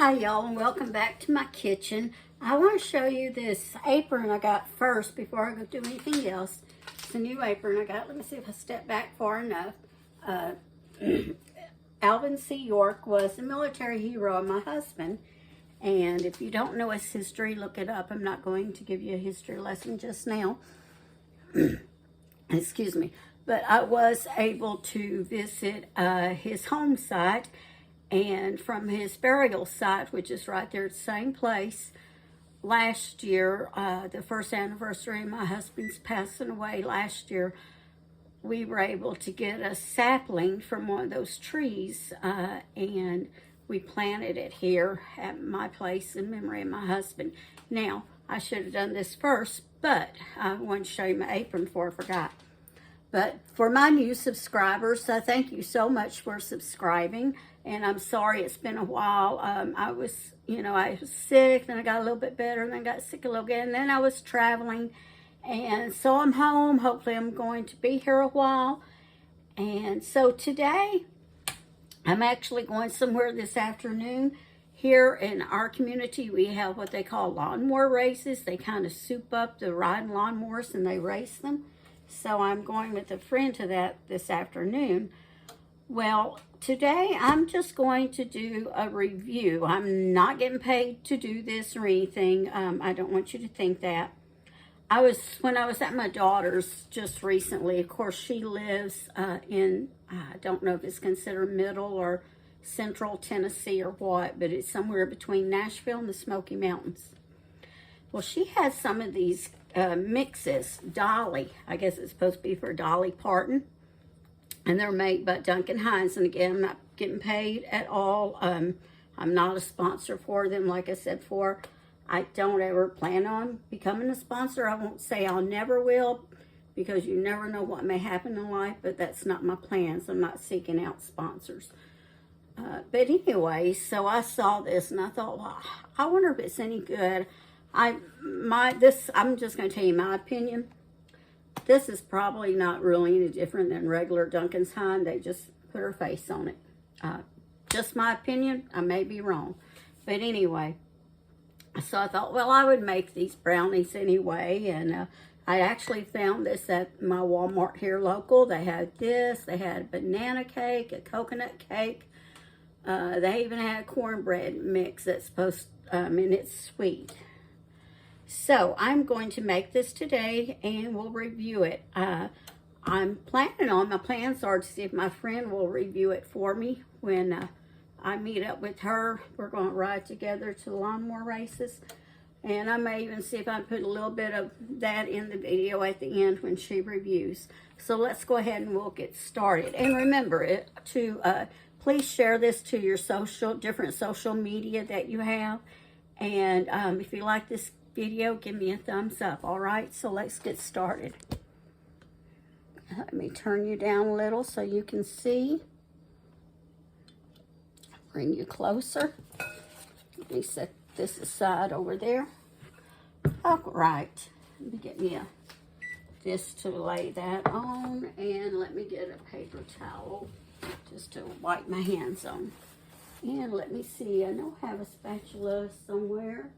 Hi y'all, and welcome back to my kitchen. I want to show you this apron I got first before I go do anything else. It's a new apron I got. Let me see if I step back far enough. Alvin C. York was a military hero of my husband, and if you don't know his history, look it up. I'm not going to give you a history lesson just now. Excuse me. But I was able to visit his home site, and from his burial site, which is right there at the same place. Last year, the first anniversary of my husband's passing away last year, we were able to get a sapling from one of those trees, and we planted it here at my place in memory of my husband. Now, I should have done this first, but I wanted to show you my apron before I forgot. But for my new subscribers, thank you so much for subscribing. And I'm sorry it's been a while. I was sick, then I got a little bit better, and then got sick a little bit, and then I was traveling. And so I'm home. Hopefully I'm going to be here a while. And so today, I'm actually going somewhere this afternoon. Here in our community, we have what they call lawnmower races. They kind of soup up the riding lawnmowers and they race them. So I'm going with a friend to that this afternoon. Well, today I'm just going to do a review. I'm not getting paid to do this or anything. I don't want you to think that. When I was at my daughter's just recently, of course, she lives in, I don't know if it's considered middle or central Tennessee or what, but it's somewhere between Nashville and the Smoky Mountains. Well, she has some of these mixes, Dolly. I guess it's supposed to be for Dolly Parton. And they're made by Duncan Hines. And again, I'm not getting paid at all. I'm not a sponsor for them, like I said before. I don't ever plan on becoming a sponsor. I won't say I'll never will, because you never know what may happen in life, but that's not my plans. I'm not seeking out sponsors. But anyway, so I saw this and I thought, well, I wonder if it's any good. I'm just going to tell you my opinion. This is probably not really any different than regular Duncan's Hine. They just put her face on it. Just my opinion. I may be wrong. But anyway, so I thought, well, I would make these brownies anyway. And I actually found this at my Walmart here local. They had this. They had a banana cake, a coconut cake. They even had a cornbread mix that's and it's sweet. So I'm going to make this today and we'll review it. I'm planning on, my plans are to see if my friend will review it for me when I meet up with her. We're going to ride together to the lawnmower races. And I may even see if I can put a little bit of that in the video at the end when she reviews. So let's go ahead and we'll get started. And remember to please share this to your different social media that you have. And if you like this video, give me a thumbs up. All right, so let's get started. Let me turn you down a little so you can see. Bring you closer. Let me set this aside over there. All right, let me get me this to lay that on, and let me get a paper towel just to wipe my hands on. And let me see, I know I have a spatula somewhere.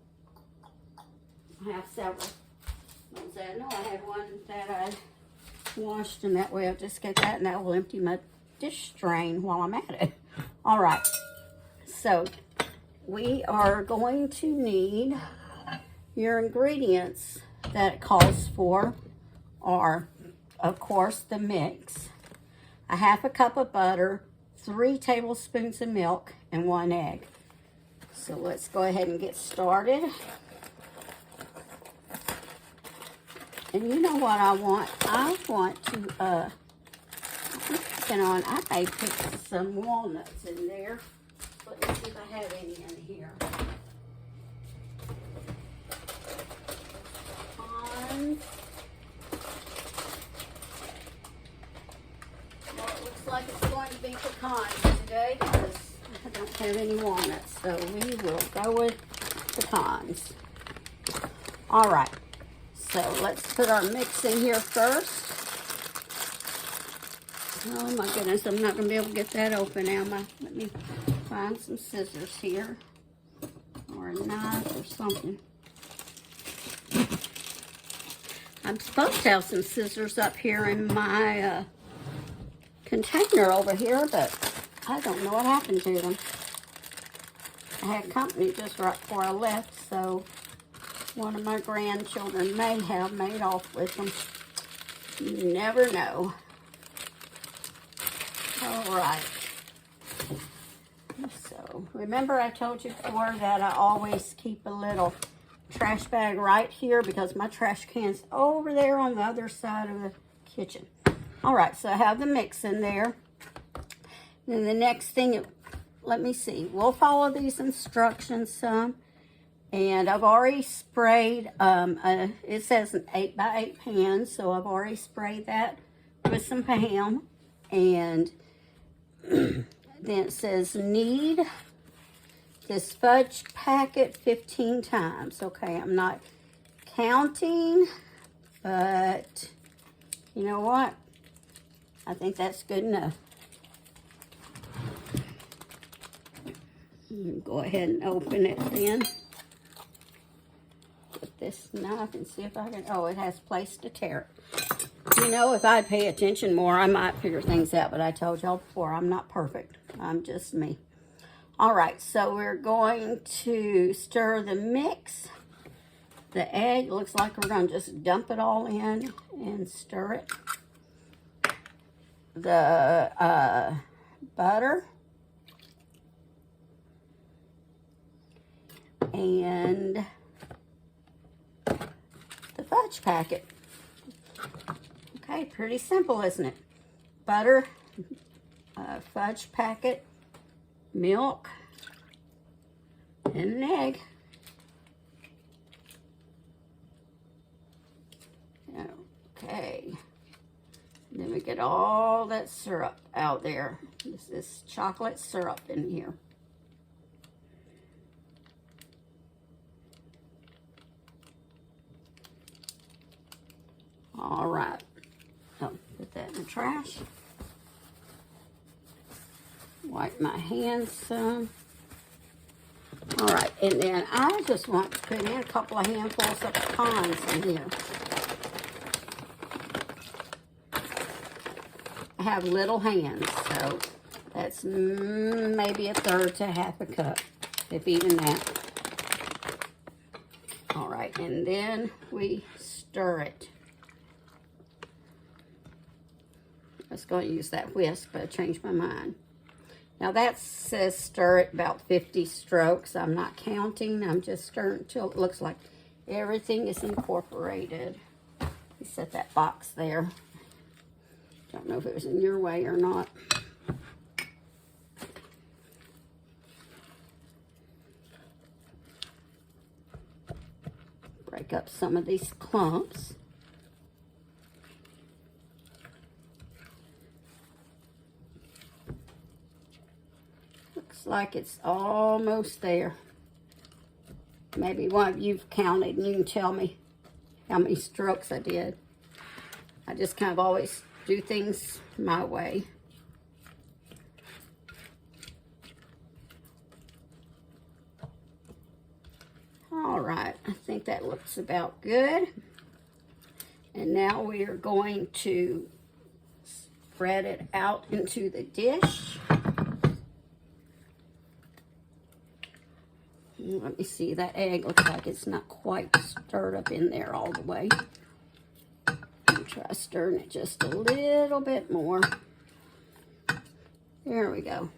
I have several. I know I had one that I washed, and that way I'll just get that, and that will empty my dish drain while I'm at it. All right, so we are going to need your ingredients that it calls for are, of course, the mix, a half a cup of butter, 3 tablespoons of milk, and 1 egg. So let's go ahead and get started. And you know what I want? I want to, I may put some walnuts in there. Let me see if I have any in here. Pecans. Well, it looks like it's going to be pecans today because I don't have any walnuts. So we will go with pecans. All right. So let's put our mix in here first. Oh my goodness, I'm not going to be able to get that open, am I? Let me find some scissors here. a knife or something. I'm supposed to have some scissors up here in my container over here, but I don't know what happened to them. I had company just right before I left, so one of my grandchildren may have made off with them. You never know. All right. So, remember I told you before that I always keep a little trash bag right here because my trash can's over there on the other side of the kitchen. All right, so I have the mix in there. Then the next thing, let me see. We'll follow these instructions some. And I've already sprayed, it says an 8x8 pan, so I've already sprayed that with some Pam. And then it says knead this fudge packet 15 times. Okay, I'm not counting, but you know what? I think that's good enough. Go ahead and open it then. With this knife and see if I can, oh, it has place to tear it. You know, if I'd pay attention more, I might figure things out, but I told y'all before, I'm not perfect. I'm just me. All right, so we're going to stir the mix. The egg, looks like we're going to just dump it all in and stir it. The butter. And the fudge packet. Okay, pretty simple, isn't it? Butter, fudge packet, milk, and an egg. Okay. Then we get all that syrup out there. This is chocolate syrup in here. All right. Oh, put that in the trash. Wipe my hands some. All right, and then I just want to put in a couple of handfuls of pecans in here. I have little hands, so that's maybe a third to half a cup, if even that. All right, and then we stir it. I was going to use that whisk, but I changed my mind. Now that says stir it about 50 strokes. I'm not counting. I'm just stirring until it looks like everything is incorporated. You set that box there. Don't know if it was in your way or not. Break up some of these clumps. Looks like it's almost there. Maybe one of you've counted and you can tell me how many strokes I did. I just kind of always do things my way. All right, I think that looks about good. And now we are going to spread it out into the dish. Let me see, that egg looks like it's not quite stirred up in there all the way. I'll try stirring it just a little bit more. There we go.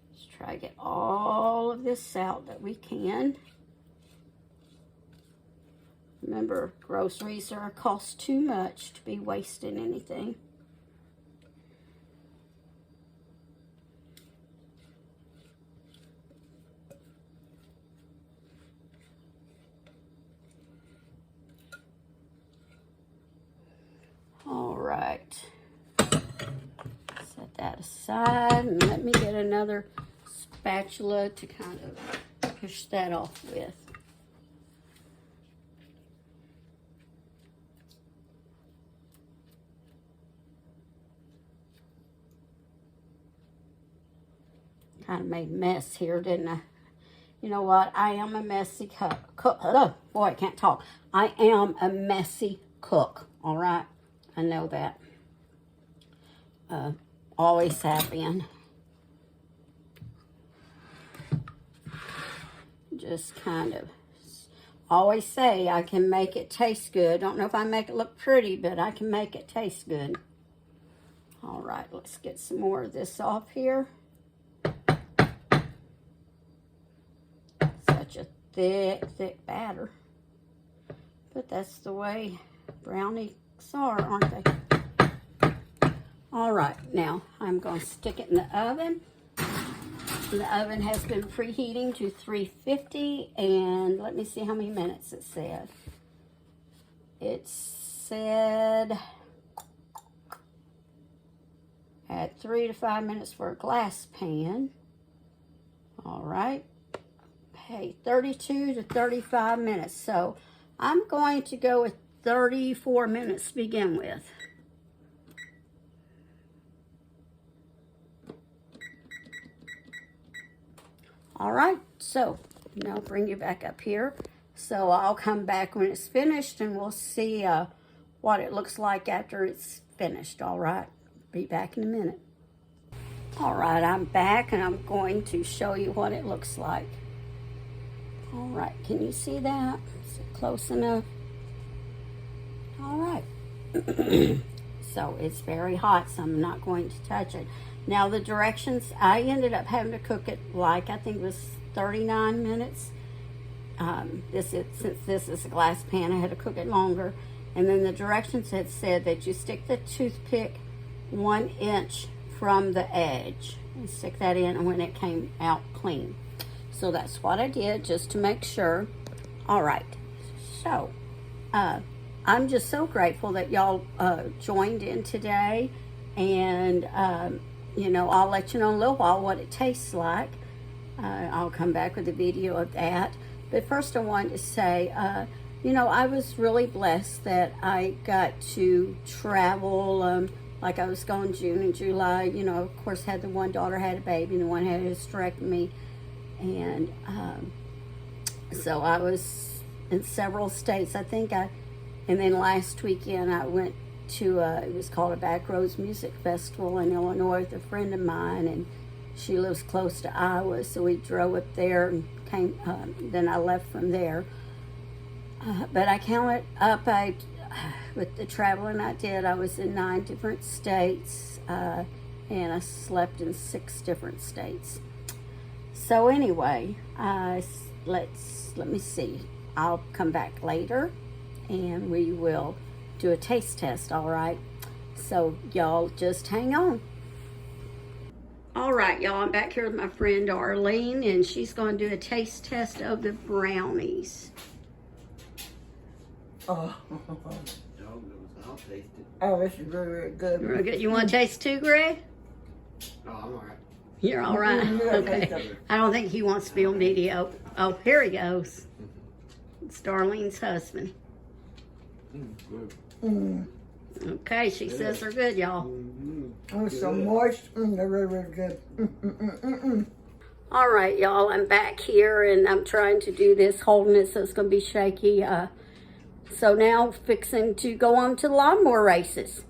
Let's try to get all of this out that we can. Remember, groceries are cost too much to be wasting anything. All right. Set that aside and let me get another spatula to kind of push that off with. kind of made a mess here, didn't I? You know what? I am a messy cook. Oh, boy, I can't talk. I am a messy cook, all right? I know that. Always have been. Just kind of always say I can make it taste good. Don't know if I make it look pretty, but I can make it taste good. All right, let's get some more of this off here. Such a thick batter. But that's the way brownies are, aren't they? All right, now I'm going to stick it in the oven. The oven has been preheating to 350, and let me see how many minutes it said. It said at 3 to 5 minutes for a glass pan. All right. Hey, 32 to 35 minutes. So I'm going to go with 34 minutes to begin with. All right, so now I'll bring you back up here. So I'll come back when it's finished and we'll see what it looks like after it's finished, all right? Be back in a minute. All right, I'm back and I'm going to show you what it looks like. All right, can you see that? Is it close enough? All right. So it's very hot, so I'm not going to touch it. Now the directions, I ended up having to cook it like, I think it was 39 minutes. Since this is a glass pan, I had to cook it longer. And then the directions had said that you stick the toothpick 1 inch from the edge and stick that in, and when it came out clean. So that's what I did, just to make sure. All right, so I'm just so grateful that y'all joined in today, and you know, I'll let you know in a little while what it tastes like. I'll come back with a video of that. But first I wanted to say, you know, I was really blessed that I got to travel. Like I was going June and July, you know, of course had the one daughter had a baby and the one had a hysterectomy. And so I was in several states. I think and then last weekend I went to, it was called a Backroads Music Festival in Illinois with a friend of mine, and she lives close to Iowa, so we drove up there and came, then I left from there. But I counted up, with the traveling I did, I was in 9 different states, and I slept in 6 different states. So anyway, let me see. I'll come back later, and we will do a taste test, all right? So y'all just hang on. All right, y'all, I'm back here with my friend Arlene, and she's going to do a taste test of the brownies. Oh. I'll taste it. Oh, this is really, really good. Really good. You want to taste too, Greg? Oh, I'm all right. You're all right? Okay. I don't think he wants to be on video. Oh, here he goes. It's Darlene's husband. Good. Okay, she says they're good, y'all. Oh, so moist. They're really, really good. All right, y'all, I'm back here, and I'm trying to do this, holding it so it's going to be shaky. So now fixing to go on to the lawnmower races.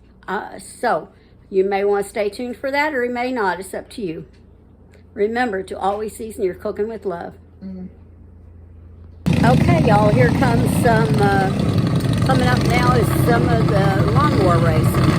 So you may want to stay tuned for that, or you may not. It's up to you. Remember to always season your cooking with love. Okay, y'all, here comes some, coming up now is some of the lawnmower racing.